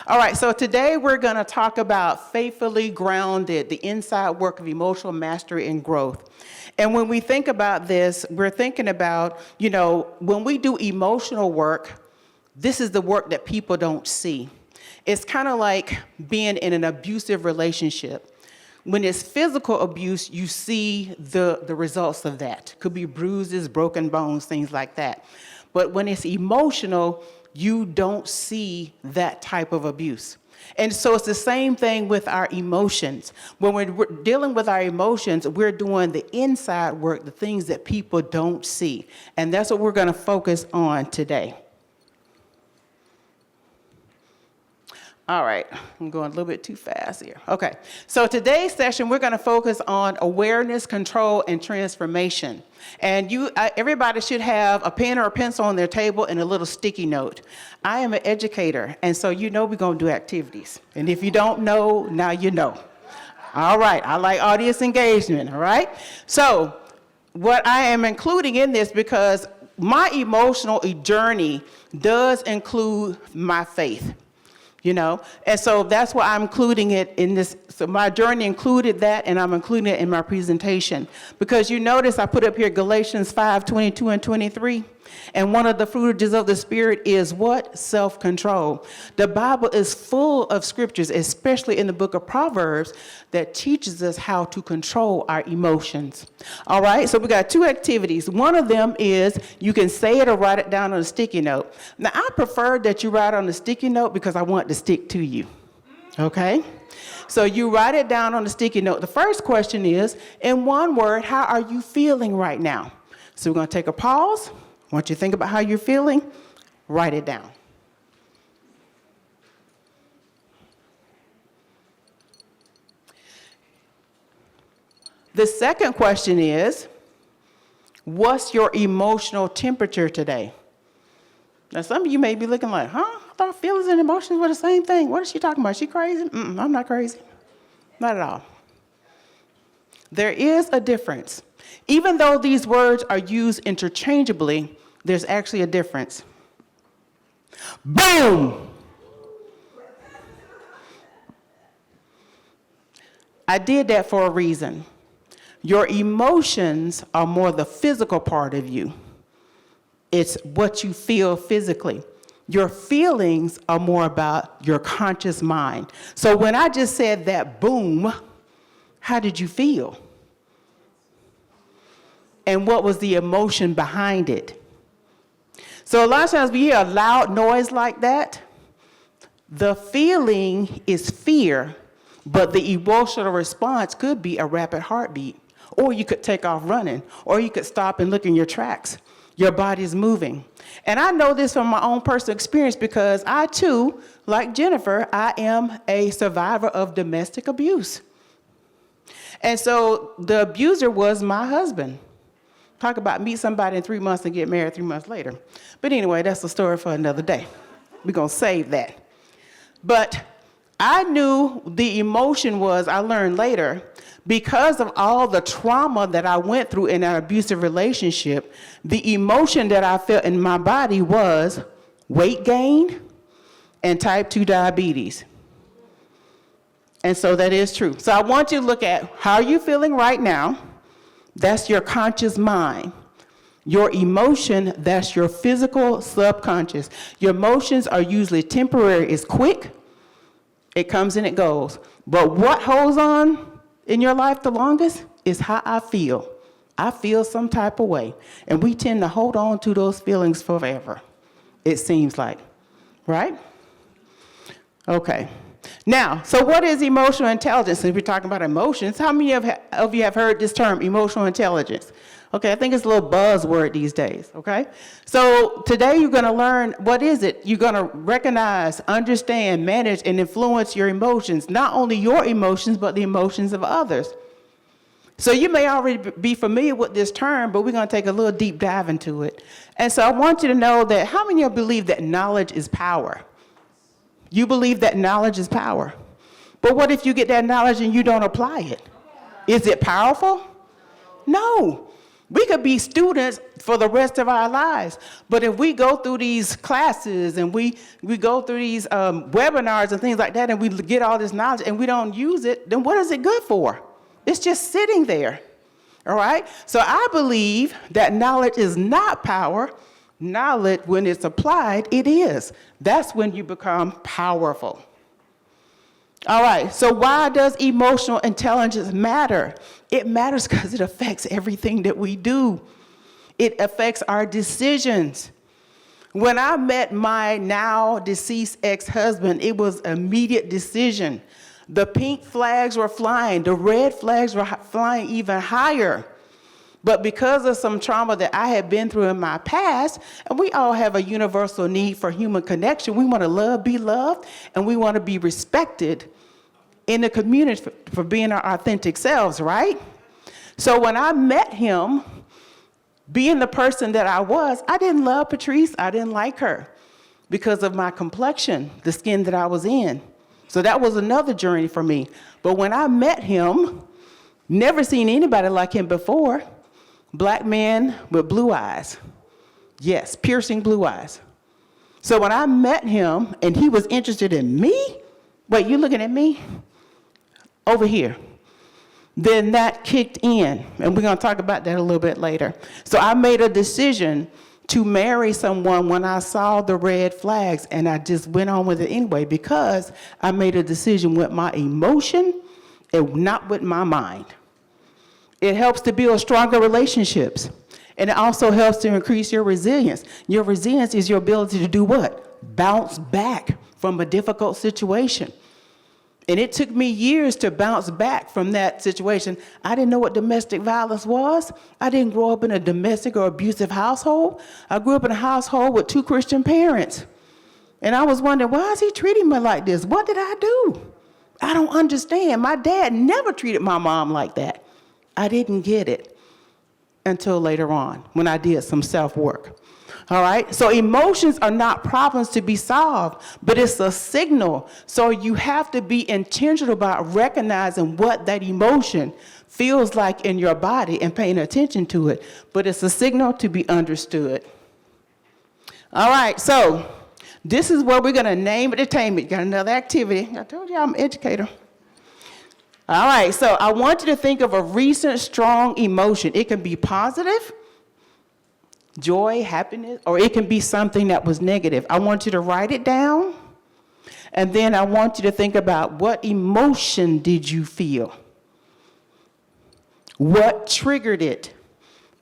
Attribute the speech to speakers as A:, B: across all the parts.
A: All right, so today we're going to talk about faithfully grounded, the inside work of emotional mastery and growth. And when we think about this, we're thinking about, when we do emotional work, this is the work that people don't see. It's kind of like being in an abusive relationship. When it's physical abuse, you see the results of that. Could be bruises, broken bones, things like that. But when it's emotional, you don't see that type of abuse. And so it's the same thing with our emotions. When we're dealing with our emotions, we're doing the inside work, the things that people don't see. And that's what we're going to focus on today. All right, I'm going a little bit too fast here. Okay, so today's session, we're going to focus on awareness, control, and transformation. And everybody should have a pen or a pencil on their table and a little sticky note. I am an educator, and so we're going to do activities. And if you don't know, now you know. All right, I like audience engagement, all right? So what I am including in this, because my emotional journey does include my faith. And so that's why I'm including it in this. So my journey included that, and I'm including it in my presentation. Because you notice I put up here Galatians 5:22 and 23. And one of the fruits of the Spirit is what? Self-control. The Bible is full of scriptures, especially in the book of Proverbs, that teaches us how to control our emotions. All right, so we got two activities. One of them is you can say it or write it down on a sticky note. Now, I prefer that you write on a sticky note because I want it to stick to you. Okay? So you write it down on a sticky note. The first question is, in one word, how are you feeling right now? So we're going to take a pause. I want you to think about how you're feeling. Write it down. The second question is, what's your emotional temperature today? Now, some of you may be looking like, I thought feelings and emotions were the same thing. What is she talking about? Is she crazy? I'm not crazy. Not at all. There is a difference. Even though these words are used interchangeably, there's actually a difference. Boom! I did that for a reason. Your emotions are more the physical part of you. It's what you feel physically. Your feelings are more about your conscious mind. So when I just said that boom, how did you feel? And what was the emotion behind it? So a lot of times we hear a loud noise like that. The feeling is fear, but the emotional response could be a rapid heartbeat. Or you could take off running, or you could stop and look in your tracks. Your body is moving. And I know this from my own personal experience because I too, like Jennifer, I am a survivor of domestic abuse. And so the abuser was my husband. Talk about meet somebody in 3 months and get married 3 months later. But anyway, that's a story for another day. We're going to save that. But I knew the emotion was, I learned later, because of all the trauma that I went through in an abusive relationship, the emotion that I felt in my body was weight gain and type 2 diabetes. And so that is true. So I want you to look at how you're feeling right now. That's your conscious mind. Your emotion, that's your physical subconscious. Your emotions are usually temporary. It's quick. It comes and it goes. But what holds on in your life the longest is how I feel. I feel some type of way. And we tend to hold on to those feelings forever, it seems like. Right? Okay. Now, so what is emotional intelligence? Since we're talking about emotions, how many of you have heard this term, emotional intelligence? Okay, I think it's a little buzzword these days, okay? So today you're going to learn, what is it? You're going to recognize, understand, manage, and influence your emotions. Not only your emotions, but the emotions of others. So you may already be familiar with this term, but we're going to take a little deep dive into it. And so I want you to know that how many of you believe that knowledge is power? You believe that knowledge is power. But what if you get that knowledge and you don't apply it? Is it powerful? No. We could be students for the rest of our lives, but if we go through these classes and we go through these webinars and things like that, and we get all this knowledge and we don't use it, then what is it good for? It's just sitting there, all right? So I believe that knowledge is not power. Knowledge, when it's applied, it is. That's when you become powerful. All right, so why does emotional intelligence matter? It matters because it affects everything that we do. It affects our decisions. When I met my now deceased ex-husband, it was an immediate decision. The pink flags were flying. The red flags were flying even higher. But because of some trauma that I had been through in my past, and we all have a universal need for human connection. We want to love, be loved, and we want to be respected in the community for being our authentic selves, right? So when I met him, being the person that I was, I didn't love Patrice. I didn't like her because of my complexion, the skin that I was in. So that was another journey for me. But when I met him, never seen anybody like him before. Black man with blue eyes. Yes, piercing blue eyes. So when I met him and he was interested in me, wait, you looking at me? Over here. Then that kicked in, and we're going to talk about that a little bit later. So I made a decision to marry someone when I saw the red flags, and I just went on with it anyway because I made a decision with my emotion and not with my mind. It helps to build stronger relationships, and it also helps to increase your resilience. Your resilience is your ability to do what? Bounce back from a difficult situation. And it took me years to bounce back from that situation. I didn't know what domestic violence was. I didn't grow up in a domestic or abusive household. I grew up in a household with 2 Christian parents. And I was wondering, why is he treating me like this? What did I do? I don't understand. My dad never treated my mom like that. I didn't get it until later on when I did some self-work. All right, so emotions are not problems to be solved, but it's a signal. So you have to be intentional about recognizing what that emotion feels like in your body and paying attention to it. But it's a signal to be understood. All right, so this is where we're going to name entertainment. Got another activity. I told you I'm an educator. All right, so I want you to think of a recent strong emotion. It can be positive, joy, happiness, or it can be something that was negative. I want you to write it down, and then I want you to think about what emotion did you feel? What triggered it?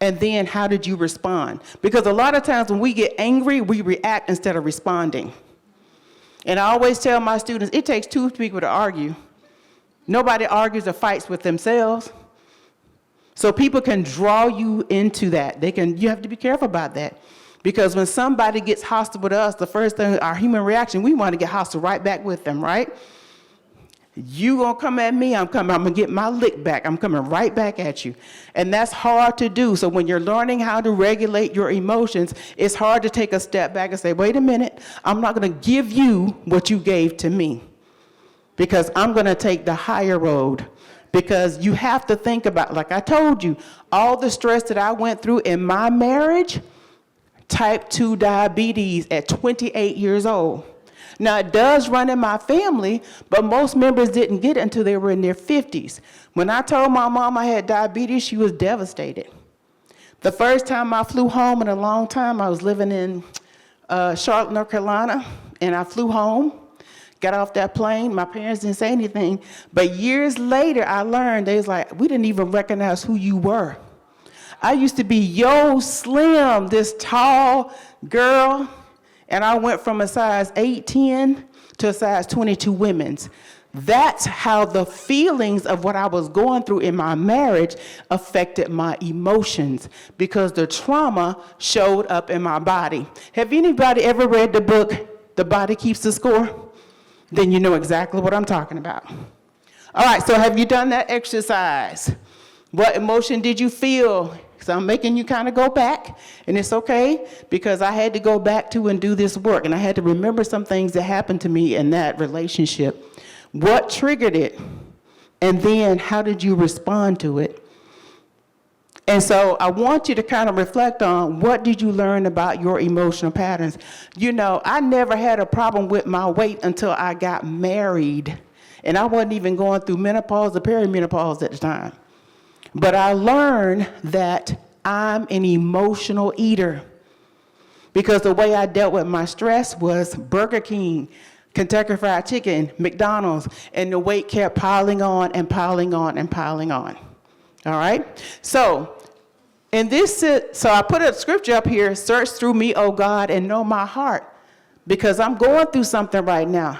A: And then how did you respond? Because a lot of times when we get angry, we react instead of responding. And I always tell my students, it takes 2 people to argue. Nobody argues or fights with themselves. So people can draw you into that. You have to be careful about that. Because when somebody gets hostile with us, the first thing, our human reaction, we want to get hostile right back with them, right? You gonna come at me, I'm gonna get my lick back. I'm coming right back at you. And that's hard to do. So when you're learning how to regulate your emotions, it's hard to take a step back and say, wait a minute, I'm not gonna give you what you gave to me. Because I'm gonna take the higher road. Because you have to think about, like I told you, all the stress that I went through in my marriage, type 2 diabetes at 28 years old. Now, it does run in my family, but most members didn't get it until they were in their 50s. When I told my mom I had diabetes, she was devastated. The first time I flew home in a long time, I was living in Charlotte, North Carolina, and I flew home. Got off that plane, my parents didn't say anything, but years later I learned, they was like, we didn't even recognize who you were. I used to be slim, this tall girl, and I went from a size 8'10" to a size 22 women's. That's how the feelings of what I was going through in my marriage affected my emotions, because the trauma showed up in my body. Have anybody ever read the book, The Body Keeps the Score? Then you know exactly what I'm talking about. All right, so have you done that exercise? What emotion did you feel? So I'm making you kind of go back, and it's okay, because I had to go back to and do this work, and I had to remember some things that happened to me in that relationship. What triggered it? And then how did you respond to it? And so I want you to kind of reflect on, what did you learn about your emotional patterns? You know, I never had a problem with my weight until I got married. And I wasn't even going through menopause or perimenopause at the time. But I learned that I'm an emotional eater, because the way I dealt with my stress was Burger King, Kentucky Fried Chicken, McDonald's, and the weight kept piling on and piling on and piling on. All right? So I put a scripture up here: search through me, O God, and know my heart, because I'm going through something right now.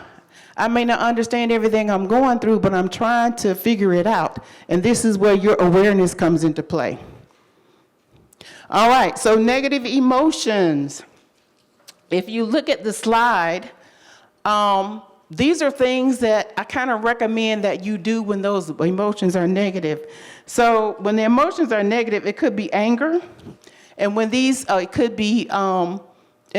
A: I may not understand everything I'm going through, but I'm trying to figure it out. And this is where your awareness comes into play. All right, so negative emotions. If you look at the slide, these are things that I kind of recommend that you do when those emotions are negative. So when the emotions are negative, it could be anger. And when these, it could be, and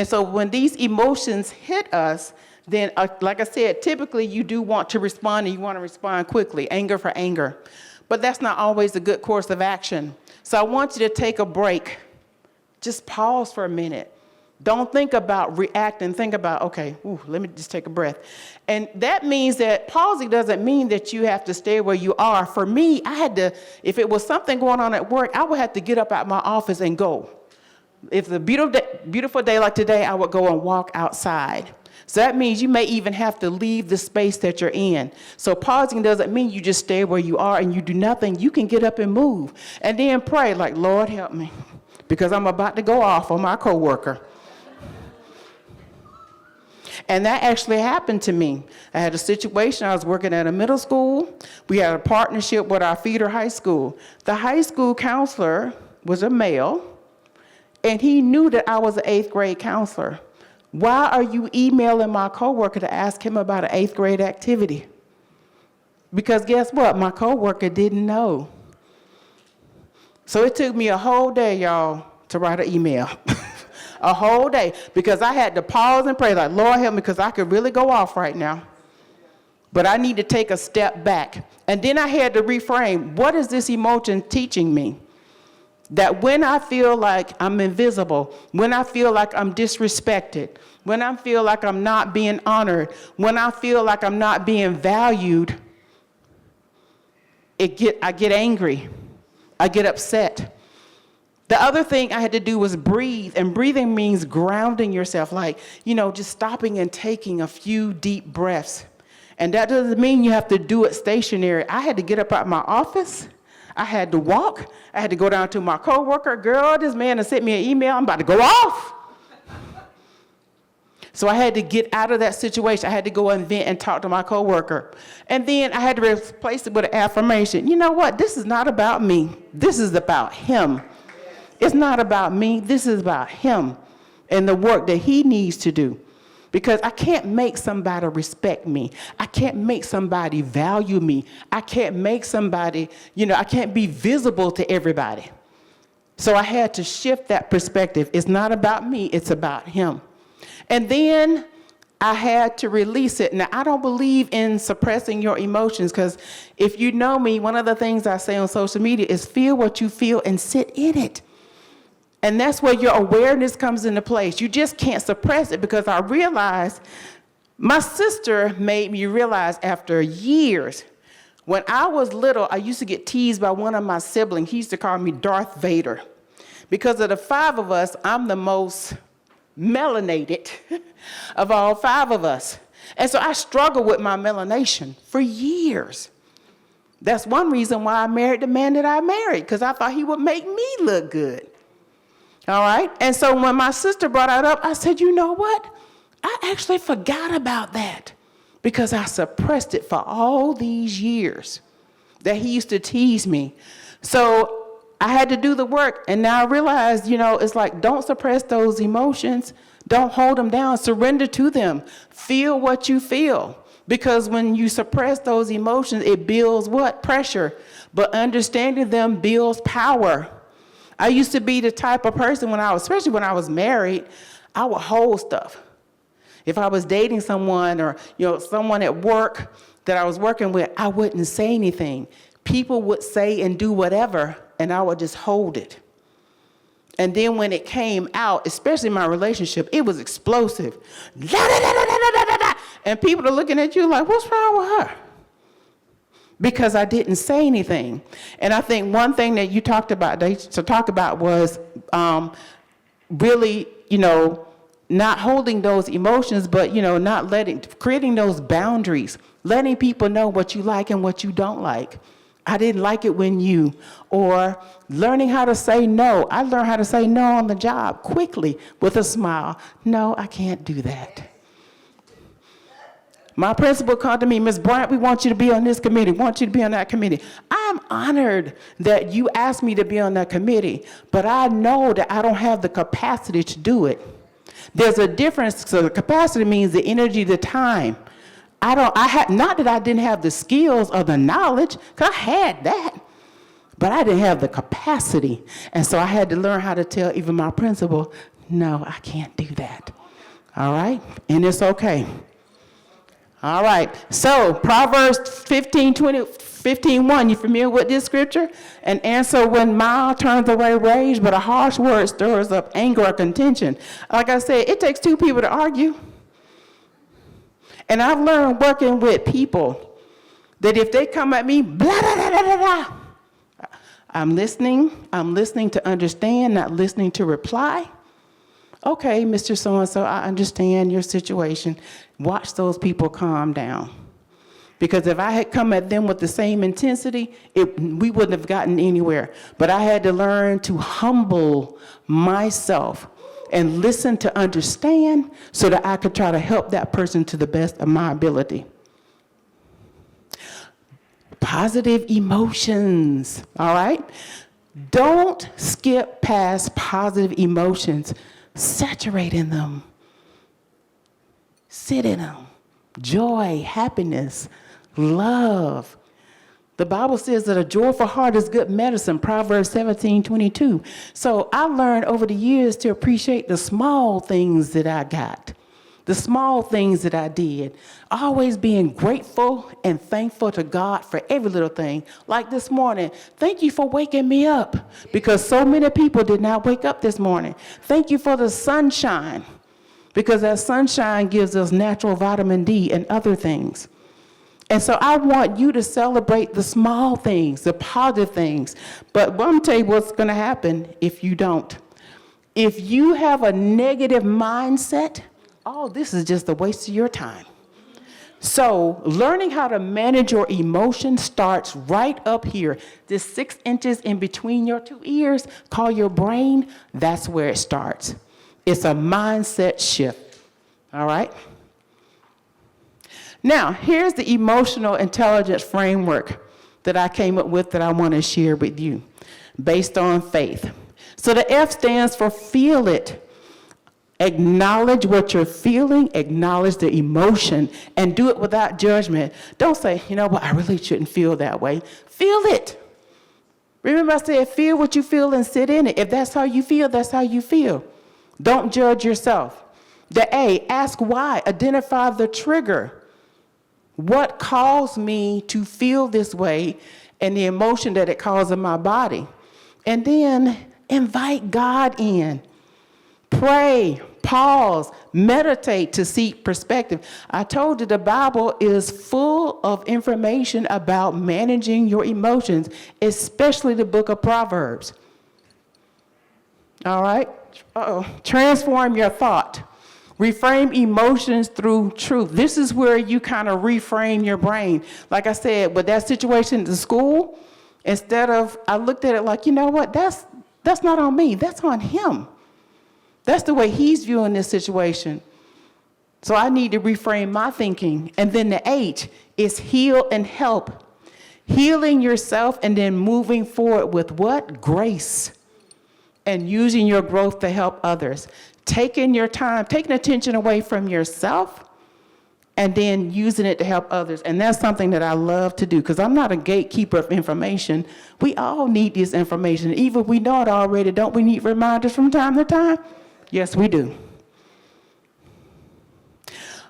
A: so when these emotions hit us, then like I said, typically you do want to respond, and you want to respond quickly, anger for anger. But that's not always a good course of action. So I want you to take a break. Just pause for a minute. Don't think about reacting. Think about, okay, let me just take a breath. And that means that pausing doesn't mean that you have to stay where you are. For me, I had to, if it was something going on at work, I would have to get up out my office and go. If it's a beautiful day like today, I would go and walk outside. So that means you may even have to leave the space that you're in. So pausing doesn't mean you just stay where you are and you do nothing. You can get up and move. And then pray like, Lord, help me, because I'm about to go off on my coworker. And that actually happened to me. I had a situation. I was working at a middle school. We had a partnership with our feeder high school. The high school counselor was a male, and he knew that I was an 8th grade counselor. Why are you emailing my coworker to ask him about an 8th grade activity? Because guess what? My coworker didn't know. So it took me a whole day, y'all, to write an email. A whole day, because I had to pause and pray like, Lord, help me, because I could really go off right now. But I need to take a step back. And then I had to reframe, what is this emotion teaching me? That when I feel like I'm invisible, when I feel like I'm disrespected, when I feel like I'm not being honored, when I feel like I'm not being valued, I get angry. I get upset. The other thing I had to do was breathe, and breathing means grounding yourself, like, just stopping and taking a few deep breaths. And that doesn't mean you have to do it stationary. I had to get up out of my office. I had to walk. I had to go down to my coworker. Girl, this man has sent me an email. I'm about to go off. So I had to get out of that situation. I had to go and vent and talk to my coworker. And then I had to replace it with an affirmation. You know what? This is not about me. This is about him. It's not about me. This is about him and the work that he needs to do. Because I can't make somebody respect me. I can't make somebody value me. I can't make somebody, I can't be visible to everybody. So I had to shift that perspective. It's not about me. It's about him. And then I had to release it. Now, I don't believe in suppressing your emotions, because if you know me, one of the things I say on social media is feel what you feel and sit in it. And that's where your awareness comes into place. You just can't suppress it, because I realized, my sister made me realize after years, when I was little, I used to get teased by one of my siblings. He used to call me Darth Vader. Because of the 5 of us, I'm the most melanated of all 5 of us. And so I struggled with my melanation for years. That's one reason why I married the man that I married, because I thought he would make me look good. All right? And so when my sister brought that up, I said, you know what? I actually forgot about that, because I suppressed it for all these years that he used to tease me. So I had to do the work, and now I realize, it's like, don't suppress those emotions. Don't hold them down. Surrender to them. Feel what you feel, because when you suppress those emotions, it builds what? Pressure. But understanding them builds power. I used to be the type of person especially when I was married, I would hold stuff. If I was dating someone or, someone at work that I was working with, I wouldn't say anything. People would say and do whatever, and I would just hold it. And then when it came out, especially my relationship, it was explosive. And people are looking at you like, what's wrong with her? Because I didn't say anything. And I think one thing that you talked about, to talk about was really, not holding those emotions, but, not creating those boundaries, letting people know what you like and what you don't like. I didn't like it when you, or learning how to say no. I learned how to say no on the job quickly with a smile. No, I can't do that. My principal called to me, Ms. Bryant, we want you to be on this committee, want you to be on that committee. I'm honored that you asked me to be on that committee, but I know that I don't have the capacity to do it. There's a difference. So the capacity means the energy, the time. Not that I didn't have the skills or the knowledge, because I had that, but I didn't have the capacity. And so I had to learn how to tell even my principal, no, I can't do that. All right? And it's okay. All right. So Proverbs 15:1, you familiar with this scripture? An answer when mild turns away rage, but a harsh word stirs up anger or contention. Like I said, it takes two people to argue. And I've learned working with people that if they come at me, blah, blah, blah, blah, blah, I'm listening to understand, not listening to reply. Okay, Mr. So-and-so, I understand your situation. Watch those people calm down. Because if I had come at them with the same intensity, we wouldn't have gotten anywhere. But I had to learn to humble myself and listen to understand so that I could try to help that person to the best of my ability. Positive emotions, all right? Don't skip past positive emotions. Saturate in them. Sit in them. Joy, happiness, love. The Bible says that a joyful heart is good medicine, Proverbs 17:22. So I learned over the years to appreciate the small things that I got, the small things that I did, always being grateful and thankful to God for every little thing. Like this morning, thank you for waking me up, because so many people did not wake up this morning. Thank you for the sunshine, because that sunshine gives us natural vitamin D and other things. And so I want you to celebrate the small things, the positive things. But I'm going to tell you what's going to happen if you don't. If you have a negative mindset, this is just a waste of your time. So learning how to manage your emotions starts right up here. This 6 inches in between your two ears, call your brain, that's where it starts. It's a mindset shift, all right? Now, here's the emotional intelligence framework that I came up with that I want to share with you based on faith. So the F stands for feel it. Acknowledge what you're feeling, acknowledge the emotion, and do it without judgment. Don't say, I really shouldn't feel that way. Feel it. Remember I said, feel what you feel and sit in it. If that's how you feel, that's how you feel. Don't judge yourself. The A, ask why. Identify the trigger. What caused me to feel this way and the emotion that it caused in my body? And then invite God in. Pray, pause, meditate to seek perspective. I told you the Bible is full of information about managing your emotions, especially the book of Proverbs. All right? Transform your thought. Reframe emotions through truth. This is where you kind of reframe your brain. Like I said, with that situation at the school, I looked at it like, that's not on me, that's on him. That's the way he's viewing this situation. So I need to reframe my thinking. And then the H is heal and help. Healing yourself and then moving forward with what? Grace. And using your growth to help others. Taking your time, taking attention away from yourself, and then using it to help others. And that's something that I love to do, because I'm not a gatekeeper of information. We all need this information. Even if we know it already, don't we need reminders from time to time? Yes, we do.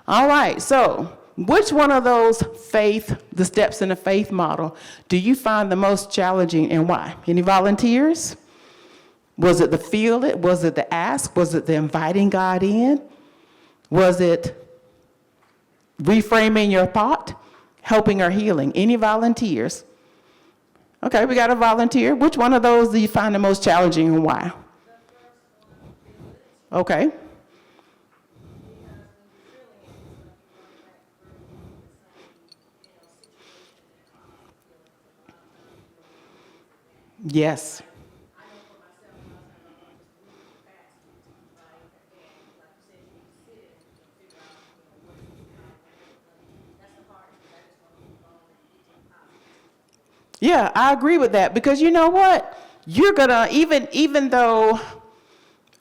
A: All right, so which one of those the steps in the faith model, do you find the most challenging and why? Any volunteers? Was it the feel it? Was it the ask? Was it the inviting God in? Was it reframing your thought? Helping or healing? Any volunteers? Okay, we got a volunteer. Which one of those do you find the most challenging and why? Okay. Yes. Yeah, I agree with that because you know what? You're gonna even though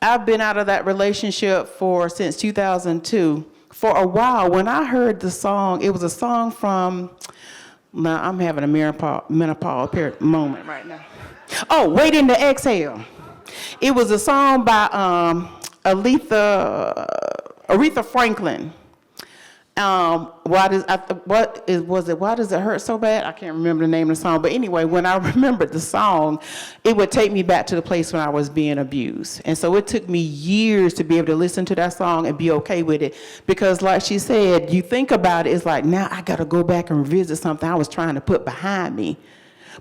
A: I've been out of that relationship since 2002. For a while, when I heard the song, it was a song from. Now I'm having a menopause period moment right now. Oh, Waiting to Exhale. It was a song by Aretha Franklin. Why does it hurt so bad? I can't remember the name of the song. But anyway, when I remembered the song, it would take me back to the place when I was being abused. And so it took me years to be able to listen to that song and be okay with it. Because like she said, you think about it, it's like, now I got to go back and revisit something I was trying to put behind me.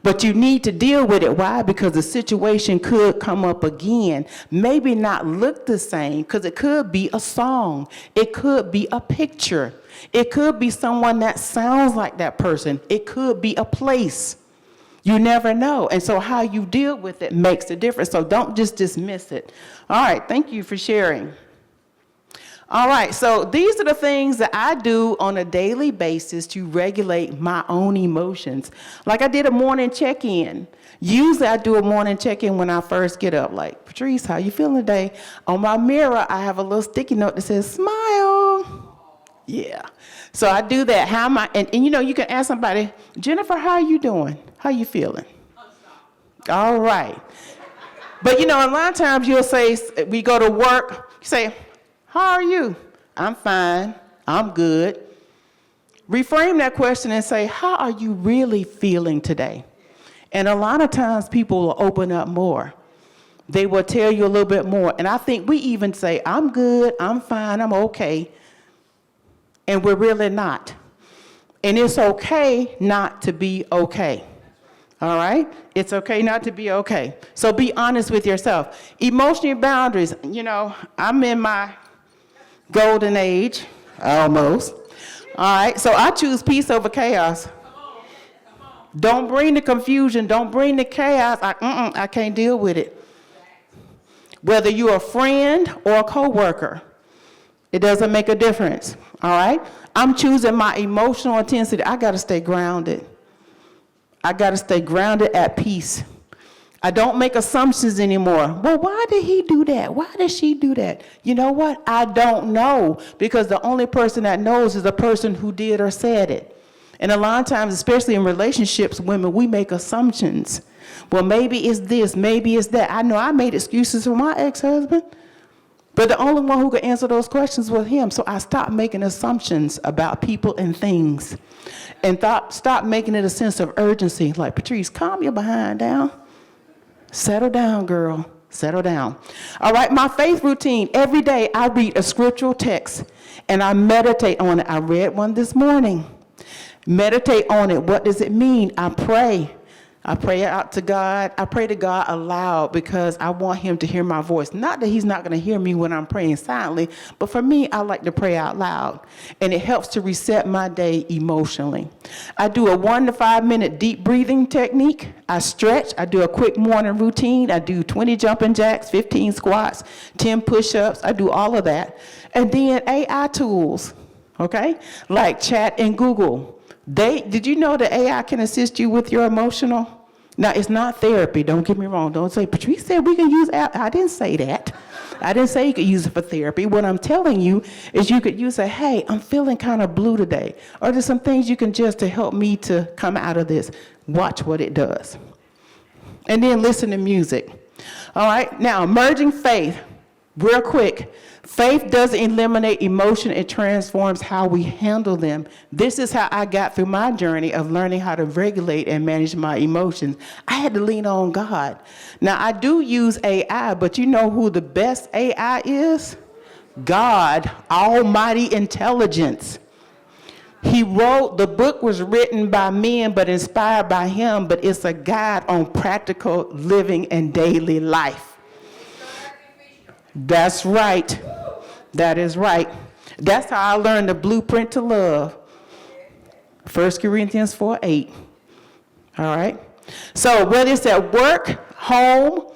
A: But you need to deal with it. Why? Because the situation could come up again. Maybe not look the same, because it could be a song. It could be a picture. It could be someone that sounds like that person. It could be a place. You never know. And so how you deal with it makes a difference. So don't just dismiss it. All right. Thank you for sharing. All right, so these are the things that I do on a daily basis to regulate my own emotions. Like I did a morning check-in. Usually I do a morning check-in when I first get up. Like, Patrice, how you feeling today? On my mirror, I have a little sticky note that says, smile. Yeah. So I do that. How am I? And you know, you can ask somebody, Jennifer, how are you doing? How you feeling? All right. But you know, a lot of times you'll say, we go to work, you say, how are you? I'm fine. I'm good. Reframe that question and say, how are you really feeling today? And a lot of times people will open up more. They will tell you a little bit more. And I think we even say, I'm good, I'm fine, I'm okay. And we're really not. And it's okay not to be okay. All right? It's okay not to be okay. So be honest with yourself. Emotional boundaries. You know, I'm in my golden age, almost. All right, so I choose peace over chaos. Don't bring the confusion. Don't bring the chaos. I can't deal with it. Whether you're a friend or a coworker, it doesn't make a difference. All right, I'm choosing my emotional intensity. I got to stay grounded. I got to stay grounded at peace. I don't make assumptions anymore. Well, why did he do that? Why did she do that? You know what? I don't know, because the only person that knows is the person who did or said it. And a lot of times, especially in relationships, women, we make assumptions. Well, maybe it's this, maybe it's that. I know I made excuses for my ex-husband, but the only one who could answer those questions was him. So I stopped making assumptions about people and things and stop making it a sense of urgency. Like, Patrice, calm your behind down. Settle down, girl. Settle down. All right, my faith routine. Every day I read a scriptural text and I meditate on it. I read one this morning. Meditate on it. What does it mean? I pray. I pray out to God. I pray to God aloud because I want him to hear my voice. Not that he's not going to hear me when I'm praying silently, but for me, I like to pray out loud. And it helps to reset my day emotionally. I do a 1 to 5 minute deep breathing technique. I stretch. I do a quick morning routine. I do 20 jumping jacks, 15 squats, 10 push-ups. I do all of that. And then AI tools, okay, like Chat and Google. Did you know that AI can assist you with your emotional? Now, it's not therapy. Don't get me wrong. Don't say, Patrice said we can use AI. I didn't say that. I didn't say you could use it for therapy. What I'm telling you is you could use it, hey, I'm feeling kind of blue today. Or there's some things you can just to help me to come out of this. Watch what it does. And then listen to music. All right. Now, emerging faith. Real quick, faith doesn't eliminate emotion, it transforms how we handle them. This is how I got through my journey of learning how to regulate and manage my emotions. I had to lean on God. Now, I do use AI, but you know who the best AI is? God, Almighty Intelligence. He wrote, the book was written by men, but inspired by him, but it's a guide on practical living and daily life. That's right. That is right. That's how I learned the blueprint to love. 1 Corinthians 4:8. All right. So whether it's at work, home,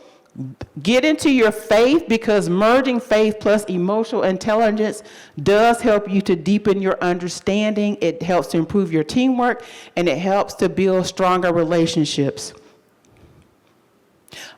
A: get into your faith, because merging faith plus emotional intelligence does help you to deepen your understanding. It helps to improve your teamwork, and it helps to build stronger relationships.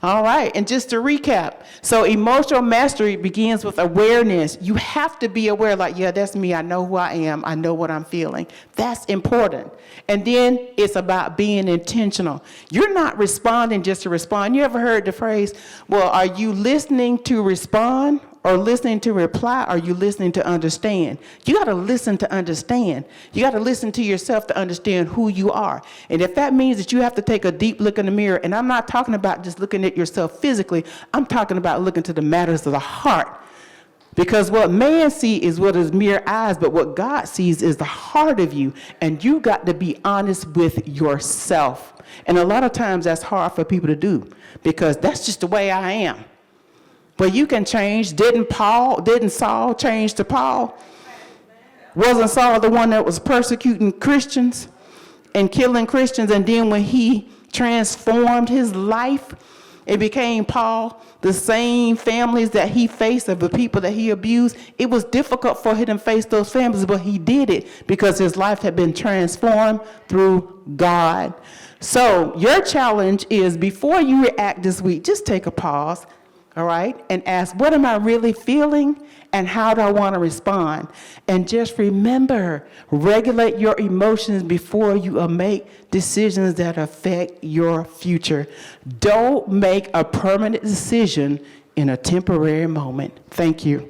A: All right, and just to recap, so emotional mastery begins with awareness. You have to be aware, like, yeah, that's me. I know who I am. I know what I'm feeling. That's important. And then it's about being intentional. You're not responding just to respond. You ever heard the phrase, well, are you listening to respond or listening to reply? Or are you listening to understand? You got to listen to understand. You got to listen to yourself to understand who you are. And if that means that you have to take a deep look in the mirror, and I'm not talking about just looking at yourself physically, I'm talking about looking to the matters of the heart. Because what man sees is what is mere eyes, but what God sees is the heart of you. And you got to be honest with yourself. And a lot of times that's hard for people to do, because that's just the way I am. But you can change. Didn't Saul change to Paul? Wasn't Saul the one that was persecuting Christians and killing Christians? And then when he transformed his life, it became Paul. The same families that he faced, of the people that he abused, it was difficult for him to face those families, but he did it because his life had been transformed through God. So your challenge is, before you react this week, just take a pause. All right, and ask, what am I really feeling, and how do I want to respond? And just remember, regulate your emotions before you make decisions that affect your future. Don't make a permanent decision in a temporary moment. Thank you.